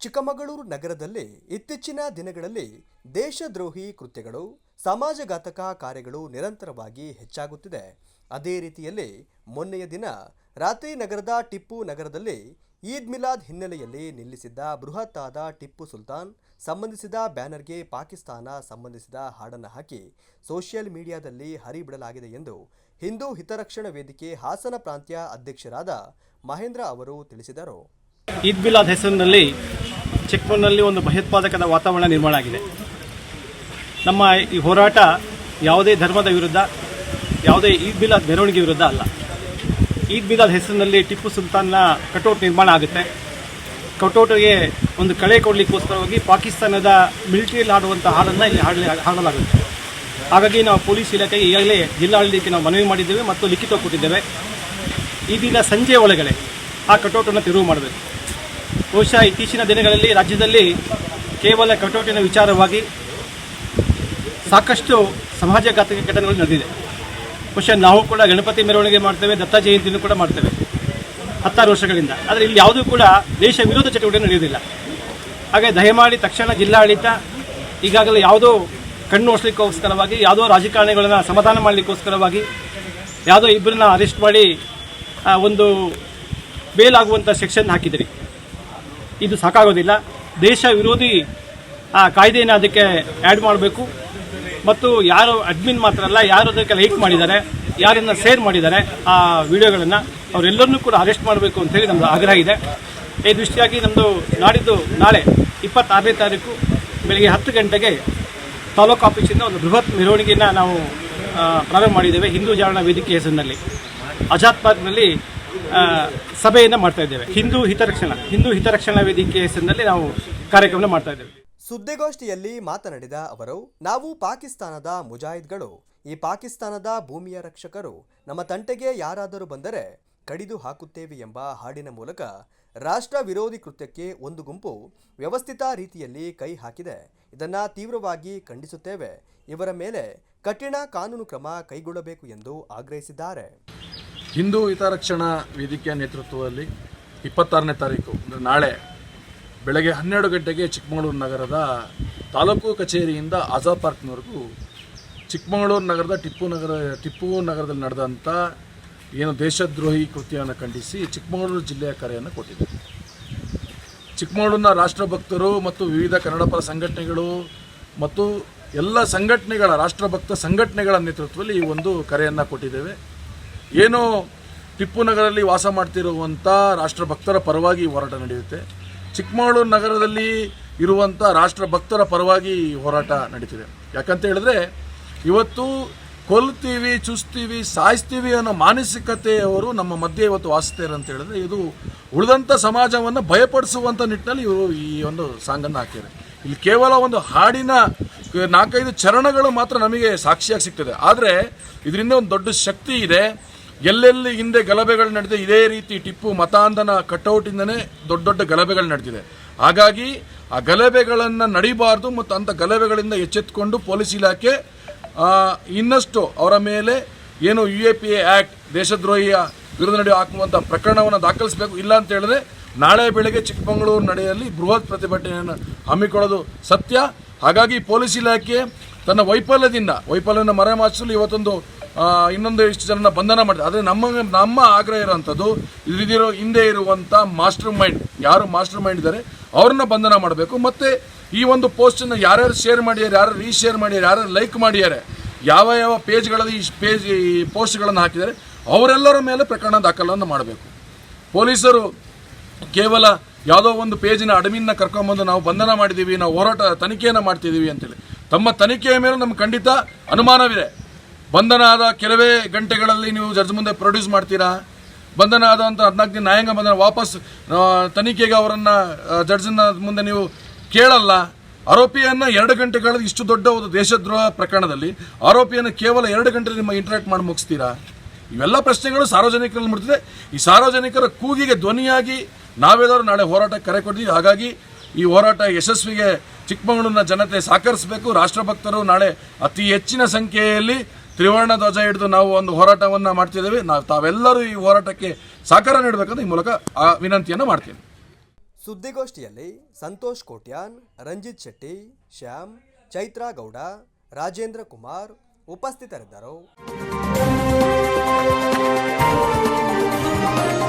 ಚಿಕ್ಕಮಗಳೂರು ನಗರದಲ್ಲಿ ಇತ್ತೀಚಿನ ದಿನಗಳಲ್ಲಿ ದೇಶದ್ರೋಹಿ ಕೃತ್ಯಗಳು, ಸಮಾಜಘಾತಕ ಕಾರ್ಯಗಳು ನಿರಂತರವಾಗಿ ಹೆಚ್ಚಾಗುತ್ತಿದೆ. ಅದೇ ರೀತಿಯಲ್ಲಿ ಮೊನ್ನೆಯ ದಿನ ರಾತ್ರಿ ನಗರದ ಟಿಪ್ಪು ನಗರದಲ್ಲಿ ಈದ್ ಮಿಲಾದ್ ಹಿನ್ನೆಲೆಯಲ್ಲಿ ನಿಲ್ಲಿಸಿದ್ದ ಬೃಹತ್ತಾದ ಟಿಪ್ಪು ಸುಲ್ತಾನ್ ಸಂಬಂಧಿಸಿದ ಬ್ಯಾನರ್ಗೆ ಪಾಕಿಸ್ತಾನ ಸಂಬಂಧಿಸಿದ ಹಾಡನ್ನು ಹಾಕಿ ಸೋಷಿಯಲ್ ಮೀಡಿಯಾದಲ್ಲಿ ಹರಿಬಿಡಲಾಗಿದೆ ಎಂದು ಹಿಂದೂ ಹಿತರಕ್ಷಣಾ ವೇದಿಕೆ ಹಾಸನ ಪ್ರಾಂತ್ಯ ಅಧ್ಯಕ್ಷರಾದ ಮಹೇಂದ್ರ ಅವರು ತಿಳಿಸಿದರು. ಈದ್ ಮಿಲಾದ್ ಹೆಸರಿನಲ್ಲಿ ಚಿಕ್ಕಮಗಳೂರಿನಲ್ಲಿ ಒಂದು ಭಯೋತ್ಪಾದಕದ ವಾತಾವರಣ ನಿರ್ಮಾಣ ಆಗಿದೆ. ನಮ್ಮ ಈ ಹೋರಾಟ ಯಾವುದೇ ಧರ್ಮದ ವಿರುದ್ಧ, ಯಾವುದೇ ಈದ್ ಮಿಲಾದ್ ಮೆರವಣಿಗೆ ವಿರುದ್ಧ ಅಲ್ಲ. ಈದ್ ಮಿಲಾದ್ ಹೆಸರಿನಲ್ಲಿ ಟಿಪ್ಪು ಸುಲ್ತಾನ್ನ ಕಟೌಟ್ ನಿರ್ಮಾಣ ಆಗುತ್ತೆ. ಕಟೌಟ್ಗೆ ಒಂದು ಕಳೆ ಕೊಡಲಿಕ್ಕೋಸ್ಕರವಾಗಿ ಪಾಕಿಸ್ತಾನದ ಮಿಲಿಟರಿಯಲ್ಲಿ ಹಾಡುವಂಥ ಹಾಡನ್ನು ಇಲ್ಲಿ ಹಾಡಲಾಗುತ್ತೆ. ಹಾಗಾಗಿ ನಾವು ಪೊಲೀಸ್ ಇಲಾಖೆಗೆ ಈಗಾಗಲೇ ಜಿಲ್ಲಾಡಳಿತಕ್ಕೆ ನಾವು ಮನವಿ ಮಾಡಿದ್ದೇವೆ ಮತ್ತು ಲಿಖಿತ ಕೊಟ್ಟಿದ್ದೇವೆ. ಈ ದಿನ ಸಂಜೆ ಒಳಗಡೆ ಆ ಕಟೌಟನ್ನು ತೆರವು ಮಾಡಬೇಕು. ಬಹುಶಃ ಇತ್ತೀಚಿನ ದಿನಗಳಲ್ಲಿ ರಾಜ್ಯದಲ್ಲಿ ಕೇವಲ ಕಟೌಟಿನ ವಿಚಾರವಾಗಿ ಸಾಕಷ್ಟು ಸಮಾಜಘಾತಕ ಘಟನೆಗಳು ನಡೆದಿದೆ. ಬಹುಶಃ ನಾವು ಕೂಡ ಗಣಪತಿ ಮೆರವಣಿಗೆ ಮಾಡ್ತೇವೆ, ದತ್ತ ಜಯಂತಿಯನ್ನು ಕೂಡ ಮಾಡ್ತೇವೆ 16 ವರ್ಷಗಳಿಂದ. ಆದರೆ ಇಲ್ಲಿ ಯಾವುದೂ ಕೂಡ ದೇಶ ವಿರೋಧ ಚಟುವಟಿಕೆ ನಡೆಯುವುದಿಲ್ಲ. ಹಾಗೆ ದಯಮಾಡಿ ತಕ್ಷಣ ಜಿಲ್ಲಾಡಳಿತ ಈಗಾಗಲೇ ಯಾವುದೋ ಕಣ್ಣು ಓಡಿಸಲಿಕ್ಕೋಸ್ಕರವಾಗಿ, ಯಾವುದೋ ರಾಜಕಾರಣಿಗಳನ್ನು ಸಮಾಧಾನ ಮಾಡಲಿಕ್ಕೋಸ್ಕರವಾಗಿ ಯಾವುದೋ ಇಬ್ಬರನ್ನ ಅರೆಸ್ಟ್ ಮಾಡಿ ಒಂದು ಬೇಲಾಗುವಂಥ ಸೆಕ್ಷನ್ ಹಾಕಿದಿರಿ. ಇದು ಸಾಕಾಗೋದಿಲ್ಲ. ದೇಶ ವಿರೋಧಿ ಕಾಯ್ದೆಯನ್ನು ಅದಕ್ಕೆ ಆ್ಯಡ್ ಮಾಡಬೇಕು ಮತ್ತು ಯಾರು ಅಡ್ಮಿನ್ ಮಾತ್ರ ಅಲ್ಲ, ಯಾರು ಅದಕ್ಕೆ ಲೈಕ್ ಮಾಡಿದ್ದಾರೆ, ಯಾರನ್ನು ಶೇರ್ ಮಾಡಿದ್ದಾರೆ ಆ ವಿಡಿಯೋಗಳನ್ನು ಅವರೆಲ್ಲರನ್ನೂ ಕೂಡ ಅರೆಸ್ಟ್ ಮಾಡಬೇಕು ಅಂತೇಳಿ ನಮ್ಮದು ಆಗ್ರಹ ಇದೆ. ಈ ದೃಷ್ಟಿಯಾಗಿ ನಮ್ಮದು ನಾಳೆ 26ನೇ ತಾರೀಕು ಬೆಳಗ್ಗೆ 10 ಗಂಟೆಗೆ ತಾಲೂಕು ಆಫೀಸಿಂದ ಒಂದು ಬೃಹತ್ ಮೆರವಣಿಗೆಯನ್ನು ನಾವು ಪ್ರಾರಂಭ ಮಾಡಿದ್ದೇವೆ. ಹಿಂದೂ ಜಾಗರಣ ವೇದಿಕೆ ಹೆಸರಿನಲ್ಲಿ ಆಜಾದ್ ಪಾರ್ಕ್ನಲ್ಲಿ ಸಭೆಯನ್ನು ಮಾಡ್ತಾ ಇದ್ದೇವೆ. ಹಿಂದೂ ಹಿತರಕ್ಷಣಾ ವೇದಿಕೆ ಹೆಸರಿನಲ್ಲಿ ನಾವು ಕಾರ್ಯಕ್ರಮ ಮಾಡ್ತಾ ಇದ್ದೇವೆ. ಸುದ್ದಿಗೋಷ್ಠಿಯಲ್ಲಿ ಮಾತನಾಡಿದ ಅವರು, ನಾವು ಪಾಕಿಸ್ತಾನದ ಮುಜಾಹಿದ್ಗಳು, ಈ ಪಾಕಿಸ್ತಾನದ ಭೂಮಿಯ ರಕ್ಷಕರು, ನಮ್ಮ ತಂಟೆಗೆ ಯಾರಾದರೂ ಬಂದರೆ ಕಡಿದು ಹಾಕುತ್ತೇವೆ ಎಂಬ ಹಾಡಿನ ಮೂಲಕ ರಾಷ್ಟ್ರ ವಿರೋಧಿ ಕೃತ್ಯಕ್ಕೆ ಒಂದು ಗುಂಪು ವ್ಯವಸ್ಥಿತ ರೀತಿಯಲ್ಲಿ ಕೈ ಹಾಕಿದೆ. ಇದನ್ನ ತೀವ್ರವಾಗಿ ಖಂಡಿಸುತ್ತೇವೆ. ಇವರ ಮೇಲೆ ಕಠಿಣ ಕಾನೂನು ಕ್ರಮ ಕೈಗೊಳ್ಳಬೇಕು ಎಂದು ಆಗ್ರಹಿಸಿದ್ದಾರೆ. ಹಿಂದೂ ಹಿತರಕ್ಷಣಾ ವೇದಿಕೆಯ ನೇತೃತ್ವದಲ್ಲಿ 26ನೇ ತಾರೀಕು ಅಂದರೆ ನಾಳೆ ಬೆಳಗ್ಗೆ 12 ಗಂಟೆಗೆ ಚಿಕ್ಕಮಗಳೂರು ನಗರದ ತಾಲೂಕು ಕಚೇರಿಯಿಂದ ಆಜಾದ್ ಪಾರ್ಕ್ನವರೆಗೂ ಚಿಕ್ಕಮಗಳೂರು ನಗರದ ಟಿಪ್ಪು ನಗರದಲ್ಲಿ ನಡೆದಂಥ ಏನು ದೇಶದ್ರೋಹಿ ಕೃತ್ಯವನ್ನು ಖಂಡಿಸಿ ಚಿಕ್ಕಮಗಳೂರು ಜಿಲ್ಲೆಯ ಕರೆಯನ್ನು ಕೊಟ್ಟಿದೆ. ಚಿಕ್ಕಮಗಳೂರಿನ ರಾಷ್ಟ್ರಭಕ್ತರು ಮತ್ತು ವಿವಿಧ ಕನ್ನಡಪರ ಸಂಘಟನೆಗಳು ಮತ್ತು ಎಲ್ಲ ಸಂಘಟನೆಗಳ ರಾಷ್ಟ್ರಭಕ್ತ ಸಂಘಟನೆಗಳ ನೇತೃತ್ವದಲ್ಲಿ ಈ ಒಂದು ಕರೆಯನ್ನು ಕೊಟ್ಟಿದ್ದೇವೆ. ಏನು ಟಿಪ್ಪು ನಗರದಲ್ಲಿ ವಾಸ ಮಾಡ್ತಿರುವಂಥ ರಾಷ್ಟ್ರಭಕ್ತರ ಪರವಾಗಿ ಹೋರಾಟ ನಡೆಯುತ್ತೆ. ಚಿಕ್ಕಮಗಳೂರು ನಗರದಲ್ಲಿ ಇರುವಂಥ ರಾಷ್ಟ್ರಭಕ್ತರ ಪರವಾಗಿ ಹೋರಾಟ ನಡೀತಿದೆ. ಯಾಕಂತ ಹೇಳಿದ್ರೆ ಇವತ್ತು ಕೊಲ್ತೀವಿ, ಚುಸ್ತೀವಿ, ಸಾಯಿಸ್ತೀವಿ ಅನ್ನೋ ಮಾನಸಿಕತೆಯವರು ನಮ್ಮ ಮಧ್ಯೆ ಇವತ್ತು ವಾಸಿಸ್ತಾರೆ ಅಂತ ಹೇಳಿದ್ರೆ ಇದು ಉಳಿದಂಥ ಸಮಾಜವನ್ನು ಭಯಪಡಿಸುವಂಥ ನಿಟ್ಟಿನಲ್ಲಿ ಇವರು ಈ ಒಂದು ಸಾಂಗನ್ನು ಹಾಕಿದ್ದಾರೆ. ಇಲ್ಲಿ ಕೇವಲ ಒಂದು ಹಾಡಿನ 4-5 ಚರಣಗಳು ಮಾತ್ರ ನಮಗೆ ಸಾಕ್ಷಿಯಾಗಿ ಸಿಗ್ತದೆ. ಆದರೆ ಇದರಿಂದ ಒಂದು ದೊಡ್ಡ ಶಕ್ತಿ ಇದೆ. ಎಲ್ಲೆಲ್ಲಿ ಹಿಂದೆ ಗಲಭೆಗಳು ನಡೆದಿದೆ, ಇದೇ ರೀತಿ ಟಿಪ್ಪು ಮತಾಂಧನ ಕಟೌಟಿಂದನೇ ದೊಡ್ಡ ಗಲಭೆಗಳು ನಡೆದಿದೆ. ಹಾಗಾಗಿ ಆ ಗಲಭೆಗಳನ್ನು ನಡೀಬಾರ್ದು ಮತ್ತು ಅಂಥ ಗಲಭೆಗಳಿಂದ ಎಚ್ಚೆತ್ತುಕೊಂಡು ಪೊಲೀಸ್ ಇಲಾಖೆ ಇನ್ನಷ್ಟು ಅವರ ಮೇಲೆ ಏನು UAPA ಆ್ಯಕ್ಟ್ ದೇಶದ್ರೋಹಿಯ ವಿರುದ್ಧ ನಡೆಯುವ ಹಾಕುವಂಥ ಪ್ರಕರಣವನ್ನು ದಾಖಲಿಸಬೇಕು. ಇಲ್ಲ ಅಂತ ಹೇಳಿದ್ರೆ ನಾಳೆ ಬೆಳಗ್ಗೆ ಚಿಕ್ಕಮಗಳೂರು ನಡೆಯಲ್ಲಿ ಬೃಹತ್ ಪ್ರತಿಭಟನೆಯನ್ನು ಹಮ್ಮಿಕೊಳ್ಳೋದು ಸತ್ಯ. ಹಾಗಾಗಿ ಪೊಲೀಸ್ ಇಲಾಖೆ ತನ್ನ ವೈಫಲ್ಯವನ್ನು ಮರೆಮಾಚಲು ಇವತ್ತೊಂದು ಇನ್ನೊಂದು ಇಷ್ಟು ಜನನ ಬಂಧನ ಮಾಡಿದೆ. ಆದರೆ ನಮ್ಮ ಆಗ್ರಹ ಇರೋವಂಥದ್ದು ಹಿಂದೆ ಇರುವಂಥ ಮಾಸ್ಟರ್ ಮೈಂಡ್, ಯಾರು ಮಾಸ್ಟರ್ ಮೈಂಡ್ ಇದ್ದಾರೆ ಅವ್ರನ್ನ ಬಂಧನ ಮಾಡಬೇಕು. ಮತ್ತು ಈ ಒಂದು ಪೋಸ್ಟನ್ನು ಯಾರ್ಯಾರು ಶೇರ್ ಮಾಡಿದ್ದಾರೆ, ಯಾರು ರೀಶೇರ್ ಮಾಡಿದ್ದಾರೆ, ಯಾರು ಲೈಕ್ ಮಾಡಿದ್ದಾರೆ, ಯಾವ ಪೇಜ್ಗಳಲ್ಲಿ ಈ ಪೋಸ್ಟ್ಗಳನ್ನು ಹಾಕಿದ್ದಾರೆ ಅವರೆಲ್ಲರ ಮೇಲೆ ಪ್ರಕರಣ ದಾಖಲನ್ನು ಮಾಡಬೇಕು. ಪೊಲೀಸರು ಕೇವಲ ಯಾವುದೋ ಒಂದು ಪೇಜಿನ ಅಡ್ಮಿನ್ನ ಕರ್ಕೊಂಬಂದು ನಾವು ಬಂಧನ ಮಾಡಿದ್ದೀವಿ, ನಾವು ಹೋರಾಟ ತನಿಖೆಯನ್ನು ಮಾಡ್ತಿದ್ದೀವಿ ಅಂತೇಳಿ ತಮ್ಮ ತನಿಖೆಯ ಮೇಲೆ ನಮ್ಗೆ ಖಂಡಿತ ಅನುಮಾನವಿದೆ. ಬಂಧನ ಆದ ಕೆಲವೇ ಗಂಟೆಗಳಲ್ಲಿ ನೀವು ಜಡ್ಜ್ ಮುಂದೆ ಪ್ರೊಡ್ಯೂಸ್ ಮಾಡ್ತೀರಾ? ಬಂಧನ ಆದಂಥ 14 ದಿನ ನ್ಯಾಯಾಂಗ ಬಂಧನ ವಾಪಸ್ ತನಿಖೆಗೆ ಅವರನ್ನು ಜಡ್ಜಿನ ಮುಂದೆ ನೀವು ಕೇಳಲ್ಲ. ಆರೋಪಿಯನ್ನು 2 ಗಂಟೆಗಳಲ್ಲಿ ಇಷ್ಟು ದೊಡ್ಡ ಒಂದು ದೇಶದ್ರೋಹ ಪ್ರಕರಣದಲ್ಲಿ ಆರೋಪಿಯನ್ನು ಕೇವಲ 2 ಗಂಟೆ ನಿಮ್ಮ ಇಂಟರಾಕ್ಟ್ ಮಾಡಿ ಮುಗಿಸ್ತೀರಾ? ಇವೆಲ್ಲ ಪ್ರಶ್ನೆಗಳು ಸಾರ್ವಜನಿಕರಲ್ಲಿ ಮೂಡ್ತಿದೆ. ಈ ಸಾರ್ವಜನಿಕರ ಕೂಗಿಗೆ ಧ್ವನಿಯಾಗಿ ನಾವೆಲ್ಲರೂ ನಾಳೆ ಹೋರಾಟಕ್ಕೆ ಕರೆ ಕೊಡ್ತೀವಿ. ಹಾಗಾಗಿ ಈ ಹೋರಾಟ ಯಶಸ್ವಿಗೆ ಚಿಕ್ಕಮಗಳೂರಿನ ಜನತೆ ಸಹಕರಿಸಬೇಕು. ರಾಷ್ಟ್ರಭಕ್ತರು ನಾಳೆ ಅತಿ ಹೆಚ್ಚಿನ ಸಂಖ್ಯೆಯಲ್ಲಿ ತ್ರಿವರ್ಣ ಧ್ವಜ ಹಿಡಿದು ನಾವು ಒಂದು ಹೋರಾಟವನ್ನು ಮಾಡ್ತಿದ್ದೇವೆ. ತಾವೆಲ್ಲರೂ ಈ ಹೋರಾಟಕ್ಕೆ ಸಹಕಾರ ನೀಡಬೇಕಂತ ಈ ಮೂಲಕ ವಿನಂತಿಯನ್ನು ಮಾಡ್ತೀನಿ. ಸುದ್ದಿಗೋಷ್ಠಿಯಲ್ಲಿ ಸಂತೋಷ್ ಕೋಟ್ಯಾನ್, ರಂಜಿತ್ ಶೆಟ್ಟಿ, ಶ್ಯಾಮ್, ಚೈತ್ರಾ ಗೌಡ, ರಾಜೇಂದ್ರ ಕುಮಾರ್ ಉಪಸ್ಥಿತರಿದ್ದರು.